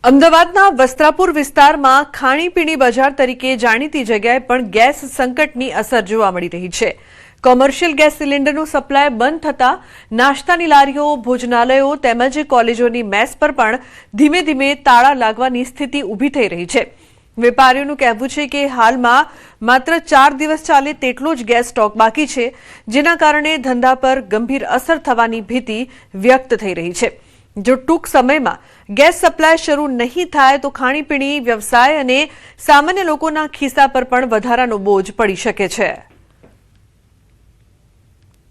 અમદાવાદના વસ્ત્રાપુર વિસ્તારમાં ખાણીપીણી બજાર તરીકે જાણીતી જગ્યાએ પણ ગેસ સંકટની અસર જોવા મળી રહી છે। કોમર્શિયલ ગેસ સિલિન્ડરનું સપ્લાય બંધ થતાં નાસ્તાની લારીઓ, ભોજનાલયો તેમજ કોલેજોની મેસ પર પણ ધીમે ધીમે તાળા લાગવાની સ્થિતિ ઊભી થઈ રહી છે। વેપારીઓનું કહેવું છે કે હાલમાં માત્ર 4 દિવસ ચાલે તેટલો જ ગેસ સ્ટોક બાકી છે, જેના કારણે ધંધા પર ગંભીર અસર થવાની ભીતિ વ્યક્ત થઈ રહી છે। જો ટૂંક સમયમાં ગેસ સપ્લાય શરૂ નહીં થાય તો ખાણીપીણી વ્યવસાય અને સામાન્ય લોકોના ખિસ્સા પર પણ વધારાનો બોજ પડી શકે છે।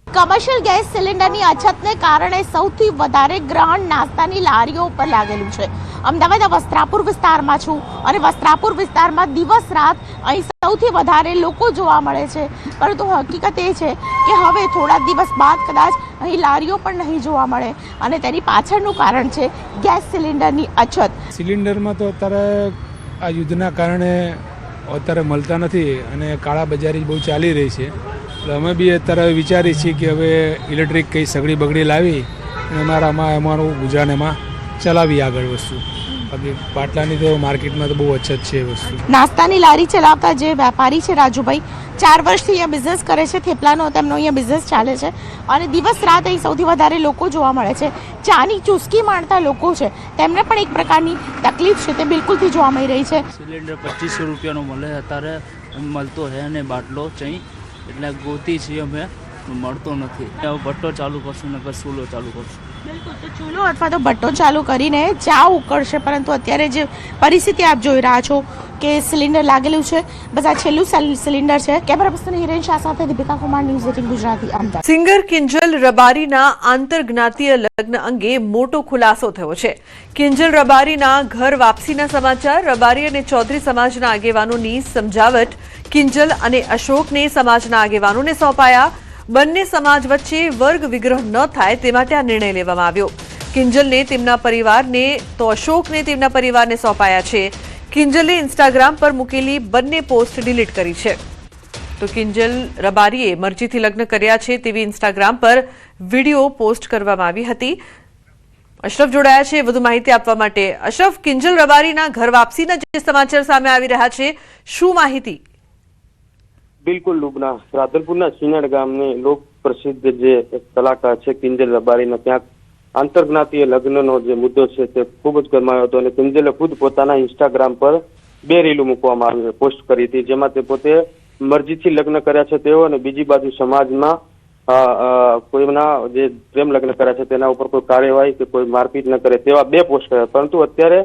કમર્શિયલ ગેસ સિલિન્ડરની અછતને કારણે સૌથી વધારે ગ્રહણ નાસ્તાની લારીઓ ઉપર લાગેલું છે। અમદાવાદ વસ્ત્રાપુર વિસ્તારમાં છું અને વસ્ત્રાપુર વિસ્તારમાં દિવસ રાત અહીં સૌથી વધારે લોકો જોવા મળે છે, પરંતુ હકીકત એ છે કે હવે થોડા દિવસ બાદ કદાચ અહીં લારીઓ પણ નહીં જોવા મળે અને તેની પાછળનું કારણ છે ગેસ સિલિન્ડરની અછત। સિલિન્ડરમાં તો અત્યારે આ યુદ્ધના કારણે અત્યારે મળતા નથી અને કાળા બજારી બહુ ચાલી રહી છે। એટલે અમે બી અત્યારે વિચારીએ છીએ કે હવે ઇલેક્ટ્રિક કંઈ સગડી બગડી લાવી અને અમારું ગુજરાન એમાં ચલાવી આગળ વસ્તુ। બાકી પાટલાની તો માર્કેટમાં તો બહુ અછત છે વસ્તુ। નાસ્તાની લારી ચલાવતા જે વેપારી છે રાજુભાઈ, 4 વર્ષથી અહીંયા બિઝનેસ કરે છે, થેપલાનો તેમનો અહીંયા બિઝનેસ ચાલે છે અને દિવસ રાત અહીં સૌથી વધારે લોકો જોવા મળે છે। ચાની ચુસ્કી માણતા લોકો છે, તેમને પણ એક પ્રકારની તકલીફ છે તે બિલકુલથી જોવા મળી રહી છે। સિલિન્ડર 2500 રૂપિયાનો મળે, અત્યારે મળતો છે અને બાટલો ચઈ એટલે ગોતી છીએ અમે, મળતો નથી। હવે ભટ્ટો ચાલુ કરશું ને ચૂલો ચાલુ કરશું। બિલકુલ, તો ચૂલો અથવા તો ભટ્ટો ચાલુ કરીને ચા ઉકળશે, પરંતુ અત્યારે જે પરિસ્થિતિ આપ જોઈ રહ્યા છો કે સિલિન્ડર લાગેલું છે, બસ આ છેલ્લું સિલિન્ડર છે। કેમેરા પર્સન હિરેન શાહ સાથે દીપિકા કુમાર, ન્યૂઝ 18 ગુજરાતી, અમદાવાદ। સિંગર કિંજલ રબારીના આંતરજ્ઞાતીય લગ્ન અંગે મોટો ખુલાસો થયો છે। કિંજલ રબારીના ઘર વાપસીના સમાચાર। રબારી અને ચૌધરી સમાજના આગેવાનોની સમજાવટ કિંજલ અને અશોકને સમાજના આગેવાનોને સોંપાયા। બંને સમાજ વચ્ચે વર્ગ વિગ્રહ ન થાય તે માટે આ નિર્ણય લેવામાં આવ્યો। કિંજલને તેમના પરિવારને તો અશોકને તેમના પરિવારને સોંપાયા છે। કિંજલે ઇન્સ્ટાગ્રામ પર મૂકેલી બંને પોસ્ટ ડિલીટ કરી છે। તો કિંજલ રબારીએ મરજીથી લગ્ન કર્યા છે તેવી ઇન્સ્ટાગ્રામ પર વિડીયો પોસ્ટ કરવામાં આવી હતી। અશરફ જોડાયા છે વધુ માહિતી આપવા માટે। અશરફ, કિંજલ રબારીના ઘર વાપસીના જે સમાચાર સામે આવી રહ્યા છે, શું માહિતી? બિલકુલ લુબના, રાધનપુરના સિનાડ ગામની લોક પ્રસિદ્ધ જે કલાકાર છે કિંજલ રબારીનો ક્યાંક આંતરજ્ઞાતીય લગ્નનો જે મુદ્દો છે તે ખૂબ જ ગરમાયો હતો અને કિંજલે ખુદ પોતાના ઇન્સ્ટાગ્રામ પર 2 રીલો મૂકવામાં આવી, પોસ્ટ કરી હતી, જેમાં તે પોતે મરજીથી લગ્ન કર્યા છે તેઓ અને બીજી બાજુ સમાજમાં કોઈના જે પ્રેમ લગ્ન કર્યા છે તેના ઉપર કોઈ કાર્યવાહી કે કોઈ મારપીટ ન કરે તેવા 2 પોસ્ટ કર્યા, પરંતુ અત્યારે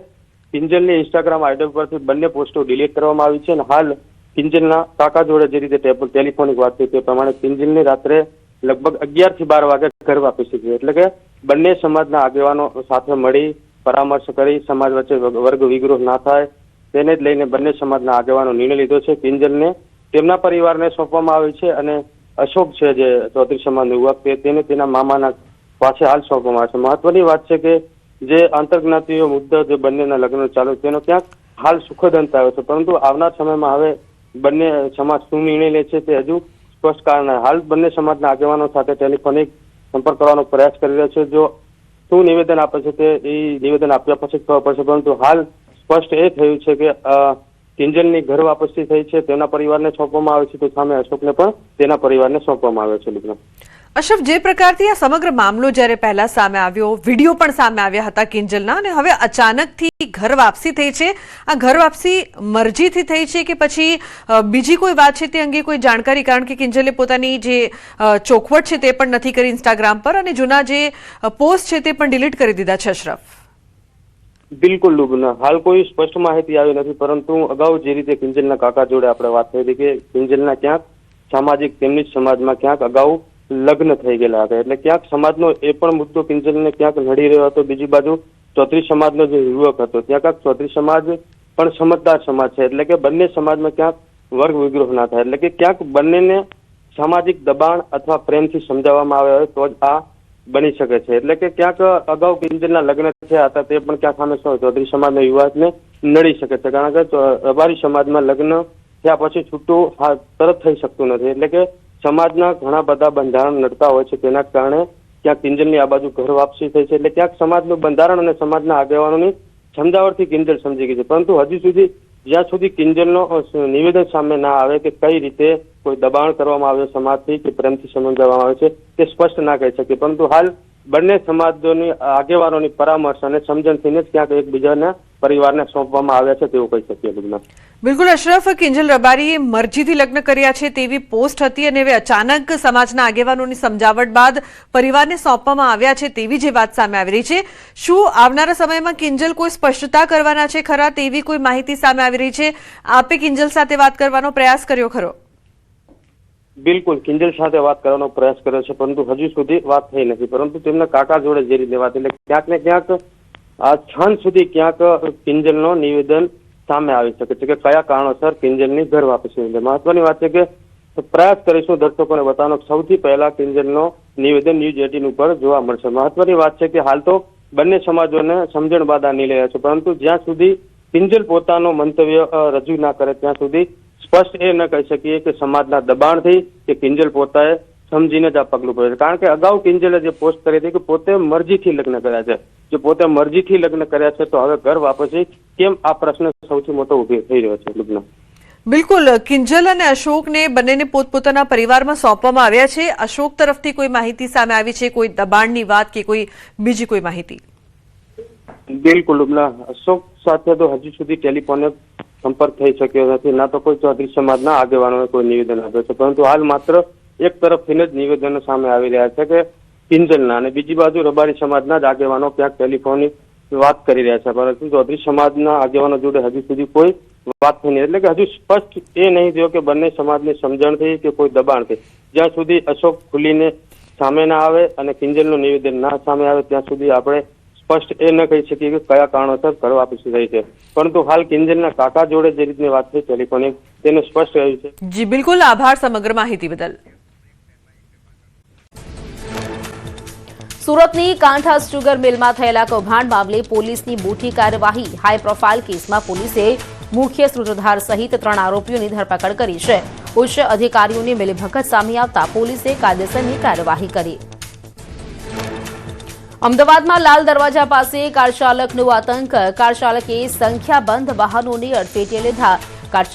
કિંજલની ઇન્સ્ટાગ્રામ આઈડી પરથી બંને પોસ્ટો ડિલીટ કરવામાં આવી છે અને હાલ કિંજલના કાકા જોડે જે રીતે ટેલિફોનિક વાત થઈ તે પ્રમાણે કિંજલની રાત્રે લગભગ 11 થી 12 વાગે ઘર વાપસી છે। એટલે કે બંને સમાજના આગેવાનો સાથે મળી પરામર્શ કરી સમાજ વચ્ચે વર્ગ વિગ્રહ ના થાય તેને જ લઈને બંને સમાજના આગેવાનો નિર્ણય લીધો છે। કિંજલને તેમના પરિવારને સોંપવામાં આવી છે અને અશોક છે જે ચૌધરી સમાજનો યુવક તેને તેના મામાના પાસે હાલ સોંપવામાં આવે છે। મહત્વની વાત છે કે જે આંતરજ્ઞાતીય મુદ્દો જે બંનેના લગ્ન ચાલુ તેનો ક્યાંક હાલ સુખદ અંત આવ્યો છે, પરંતુ આવનાર સમયમાં હવે બંને સમાજ શું નિર્ણય લે છે તે હજુ સ્પષ્ટ કારણ હાલ બંને સમાજના આગેવાનો સાથે ટેલિફોનિક સંપર્ક કરવાનો પ્રયાસ કરી રહ્યો છે। જો શું નિવેદન આપે છે તે એ નિવેદન આપ્યા પછી ખબર પડશે, પરંતુ હાલ સ્પષ્ટ એ થયું છે કે કિંજલની ઘર વાપસી થઈ છે, તેના પરિવારને સોંપવામાં આવે છે, તો સામે અશોકને પણ તેના પરિવારને સોંપવામાં આવ્યો છે। લીધા અશરફ, જે પ્રકારથી આ સમગ્ર મામલો જ્યારે પહેલા સામે આવ્યો, વિડીયો પણ સામે આવ્યા હતા કિંજલના, અને હવે અચાનકથી ઘર વાપસી થઈ છે, આ ઘર વાપસી મરજીથી થઈ છે કે પછી બીજી કોઈ વાત છે તે અંગે કોઈ જાણકારી? કારણ કે કિંજલે પોતાની જે ચોખવટ છે તે પણ નથી કરી ઇન્સ્ટાગ્રામ પર અને જૂના જે પોસ્ટ છે તે પણ ડિલીટ કરી દીધા છે। અશરફ, બિલકુલ લુબના, હાલ કોઈ સ્પષ્ટ માહિતી આવી નથી, પરંતુ અગાઉ જે રીતે કિંજલના કાકા જોડે આપણે વાત થઈ હતી કે કિંજલના ક્યાંક સામાજિક તેમની જ સમાજમાં ક્યાંક અગાઉ લગ્ન થઈ ગયેલા હતા, એટલે ક્યાંક સમાજનો એ પણ મુદ્દો કિંજલને ક્યાંક નડી રહ્યો હતો। બીજી બાજુ ચૌધરી સમાજનો જે યુવક હતો ત્યાં ક્યાંક ચૌધરી સમાજ પણ સમજદાર સમાજ છે, એટલે કે બંને સમાજમાં ક્યાંક વર્ગ વિગ્રહ ના થાય, એટલે કે ક્યાંક બંનેને સામાજિક દબાણ અથવા પ્રેમથી સમજાવવામાં આવે તો જ આ બની શકે છે। એટલે કે ક્યાંક અગાઉ કિંજલના લગ્ન થયા હતા તે પણ ક્યાંક સામે ચૌધરી સમાજના યુવાને નડી શકે છે, કારણ કે રબારી સમાજમાં લગ્ન થયા પછી છૂટું તરત થઈ શકતું નથી, એટલે કે સમાજના ઘણા બધા બંધારણ નડતા હોય છે, તેના કારણે ક્યાંક કિંજલની આ બાજુ ઘર વાપસી થઈ છે, એટલે ક્યાંક સમાજનું બંધારણ અને સમાજના આગેવાનોની સમજાવટથી કિંજલ સમજી ગઈ છે, પરંતુ હજુ સુધી જ્યાં સુધી કિંજલનો નિવેદન સામે ના આવે કે કઈ રીતે કોઈ દબાણ કરવામાં આવે સમાજથી કે પ્રેમથી સમજાવવામાં આવે છે તે સ્પષ્ટ ના કહી શકે, પરંતુ હાલ બંને સમાજોની આગેવાનોની પરામર્શ અને સમજણથીને જ ક્યાંક એકબીજાના પરિવારને સોંપવામાં આવ્યા છે તેવું કહી શકીએ. લુગ્ના, બિલકુલ અશરફ, કિંજલ રબારીએ મરજીથી લગ્ન કર્યા છે તેવી પોસ્ટ હતી અને હવે અચાનક સમાજના આગેવાનોની સમજાવટ બાદ પરિવારને સોંપવામાં આવ્યા છે તેવી જે વાત સામે આવી રહી છે. શું આવનારા સમયમાં કિંજલ કોઈ સ્પષ્ટતા કરવાના છે ખરા તેવી કોઈ માહિતી સામે આવી રહી છે? આપે કિંજલ સાથે વાત કરવાનો પ્રયાસ કર્યો ખરો? બિલકુલ, કિંજલ સાથે વાત કરવાનો પ્રયાસ કર્યો છે, પરંતુ હજુ સુધી વાત થઈ નથી. પરંતુ તેમના કાકા જોડે જે રીતે વાત, એટલે ક્યાંક ને ક્યાંક આ ક્ષણ સુધી ક્યાંક કિંજલનો નિવેદન સામે આવી શકે છે કે કયા કારણોસર કિંજલની ઘર વાપસી. મહત્વની વાત છે કે પ્રયાસ કરીશું દર્શકોને બતાવવાનો. સૌથી પહેલા કિંજલનો નિવેદન ન્યૂઝ 18 ઉપર જોવા મળશે. મહત્વની વાત છે કે હાલ તો બંને સમાજોને સમજણ બાદ આ નિર્ણય છે, પરંતુ જ્યાં સુધી કિંજલ પોતાનો મંતવ્ય રજૂ ના કરે ત્યાં સુધી સ્પષ્ટ એ ન કહી શકીએ કે સમાજના દબાણથી કે કિંજલ પોતાએ સમજીને જ આ પગલું ભર્યું છે. કારણ કે અગાઉ કિંજલે જે પોસ્ટ કરી હતી કે પોતે મરજીથી લગ્ન કર્યા છે, જો પોતે મરજીથી લગ્ન કર્યા છે તો હવે ઘર વાપસી કેમ, આ પ્રશ્ન સૌથી મોટો ઉભો થઈ રહ્યો છે. લુગ્ના, બિલકુલ, કિંજલ અને અશોકને બંનેને પોતપોતાના પરિવારમાં સોંપવામાં આવ્યા છે. અશોક તરફથી કોઈ માહિતી સામે આવી છે, કોઈ દબાણની વાત કે કોઈ બીજી કોઈ માહિતી? બિલકુલ લુગ્ના, અશોક સાથે તો હજુ સુધી ટેલિફોને સંપર્ક થઈ શક્યો નથી, ના તો કોઈ ચૌધરી સમાજના આગેવાનોએ કોઈ નિવેદન આપ્યું છે, પરંતુ હાલ માત્ર એક તરફથી જ નિવેદનો સામે આવી રહ્યા છે કે કિંજલના, અને બીજી બાજુ રબારી સમાજના જ આગેવાનો ક્યાંક ટેલિફોનની વાત કરી રહ્યા છે, પરંતુ ચૌધરી સમાજના આગેવાનો જોડે હજુ સુધી કોઈ વાત થઈ નહીં. એટલે કે હજુ સ્પષ્ટ એ નહીં થયો કે બંને સમાજની સમજણથી કે કોઈ દબાણથી, જ્યાં સુધી અશોક ખુલીને સામે ના આવે અને કિંજલનું નિવેદન ના સામે આવે ત્યાં સુધી આપણે સ્પષ્ટ એ ન કહી શકીએ કે કયા કારણોસર ઘર વાપસી થઈ છે. પરંતુ હાલ કિંજલના કાકા જોડે જે રીતની વાત થઈ ટેલિફોનિક, તેને સ્પષ્ટ રહ્યું છે. જી બિલકુલ, આભાર સમગ્ર માહિતી બદલ. સુરતની કાંઠા શુગર મિલમાં થયેલા કૌભાંડ મામલે પોલીસની મોટી કાર્યવાહી. હાઈ પ્રોફાઇલ કેસમાં પોલીસે મુખ્ય સૂત્રધાર સહિત 3 આરોપીઓની ધરપકડ કરી છે. ઉચ્ચ અધિકારીઓની મિલીભગત સામે આવતા પોલીસે કાયદેસરની કાર્યવાહી કરી. અમદાવાદમાં લાલ દરવાજા પાસે કાર ચાલકનો આતંક. કાર ચાલકે સંખ્યાબંધ વાહનોને અડફેટે લીધા. કાર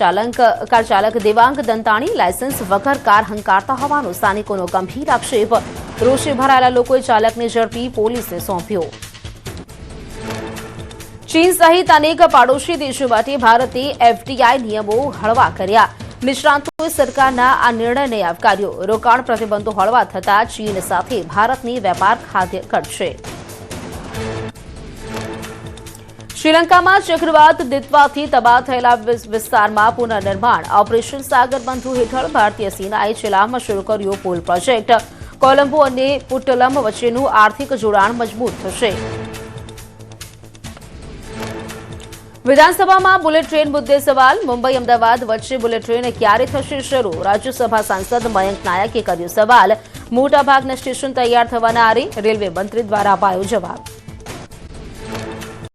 ચાલક દેવાંગ દંતાણી લાયસન્સ વગર કાર હંકારતા હોવાનો સ્થાનિકોનો ગંભીર આક્ષેપ. રોષે ભરાયેલા લોકોએ ચાલકને ઝડપી પોલીસને સોંપ્યો. ચીન સહિત અનેક પાડોશી દેશો માટે ભારતે એફડીઆઈ નિયમો હળવા કર્યા. નિષ્ણાંતોએ સરકારના આ નિર્ણયને આવકાર્યો. રોકાણ પ્રતિબંધો હળવા થતા ચીન સાથે ભારતની વેપાર ખાદ્ય ઘટશે. શ્રીલંકામાં ચક્રવાત દિત્વાથી તબાહ થયેલા વિસ્તારમાં પુનર્નિર્માણ. ઓપરેશન સાગર બંધુ હેઠળ ભારતીય સેનાએ ચિલામાં શરૂ કર્યો પુલ પ્રોજેક્ટ. કોલંબો અને પુટ્ટલમ વચ્ચેનું આર્થિક જોડાણ મજબૂત થશે. વિધાનસભામાં બુલેટ ટ્રેન મુદ્દે સવાલ. મુંબઈ અમદાવાદ વચ્ચે બુલેટ ટ્રેન ક્યારે થશે શરૂ? રાજ્યસભા સાંસદ મયંક નાયકે કર્યો સવાલ. મોટાભાગના સ્ટેશન તૈયાર થવાના આરે. રેલવે મંત્રી દ્વારા અપાયો જવાબ.